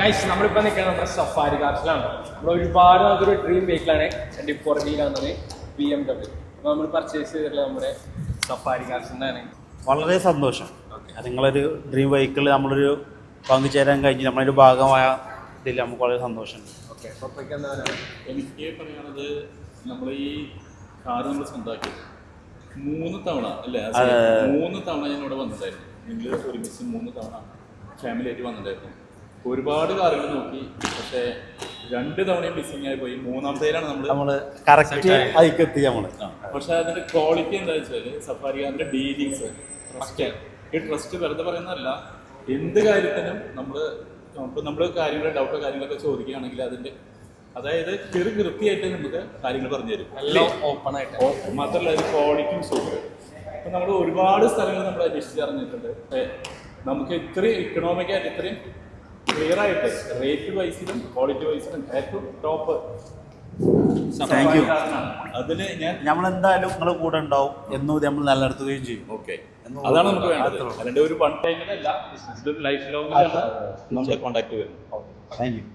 Guys നമ്മളിപ്പോൾ നിൽക്കുന്നത് നമ്മുടെ സഫാരി കാർസിലാണ്. നമ്മൾ ഒരുപാട് നമുക്കൊരു ഡ്രീം വെഹിക്കിളാണ് എൻ്റെ പുറകിൽ കാണുന്നത് BMW. അപ്പോൾ നമ്മൾ പർച്ചേസ് ചെയ്തിട്ടുള്ള നമ്മുടെ സഫാരി കാർസിൽ നിന്നാണ്. വളരെ സന്തോഷം. നിങ്ങളൊരു ഡ്രീം വെഹിക്കിൾ നമ്മളൊരു പങ്കുചേരാൻ കഴിഞ്ഞ് നമ്മളൊരു ഭാഗമായ ഇതിൽ നമുക്ക് വളരെ സന്തോഷമുണ്ട്. ഓക്കെ, അപ്പോൾ എന്താ പറയുക? എനിക്ക് പറയുന്നത് നമ്മൾ ഈ കാറ് നമ്മൾ സ്വന്തമാക്കി 3 തവണ അല്ലേ? 3 തവണ ഞാൻ ഇവിടെ വന്നിട്ടായിരുന്നു. നിങ്ങൾ ഒരുമിച്ച് 3 തവണ ഫാമിലി ആയിട്ട് വന്നിട്ടായിരുന്നു. ഒരുപാട് കാറുകൾ നോക്കി, പക്ഷേ 2 തവണയും മിസ്സിംഗ് ആയി പോയി. 3ാമത്തേലാണ് നമ്മൾ കറക്റ്റ് അതിക്കെത്തി നമ്മൾ. പക്ഷേ അതിൻ്റെ ക്വാളിറ്റി എന്താ വെച്ചാൽ സഫാരി കാറിൻ്റെ ഡീലിങ്സ് ട്രസ്റ്റ്. ഈ ട്രസ്റ്റ് വെറുതെ പറയുന്നതല്ല, എന്ത് കാര്യത്തിനും നമ്മൾ കാര്യങ്ങൾ ഡൗട്ടോ കാര്യങ്ങളൊക്കെ ചോദിക്കുകയാണെങ്കിൽ അതിൻ്റെ അതായത് കൃത്യമായിട്ട് നമുക്ക് കാര്യങ്ങൾ പറഞ്ഞു തരും. എല്ലാം ഓപ്പൺ ആയിട്ട്. മാത്രമല്ല അതിന് ക്വാളിറ്റിയും സൂപ്പർ. അപ്പം നമ്മൾ ഒരുപാട് സ്ഥലങ്ങൾ നമ്മൾ അന്വേഷിച്ചറിഞ്ഞിട്ടുണ്ട്. നമുക്ക് ഇത്രയും ഇക്കണോമിക്കായിട്ട് ഇത്രയും ക്ലിയർ ആയിട്ട് റേറ്റ് വൈസിലും ക്വാളിറ്റി വൈസിലും ഏറ്റവും ടോപ്പ് താങ്ക് യു. അതിന് നമ്മളെന്തായാലും നിങ്ങളുടെ കൂടെ ഉണ്ടാവും എന്നും നമ്മൾ നിലനിർത്തുകയും ചെയ്യും. ഓക്കെ, അതാണ് നമുക്ക് വേണ്ടത്. അതിൻ്റെ ഒരു വൺ ടൈമിലല്ല, ലൈഫ് ലോങ്ങിലാണ് നമ്മുടെ കോൺടാക്ട് വരുന്നത്. Thank you.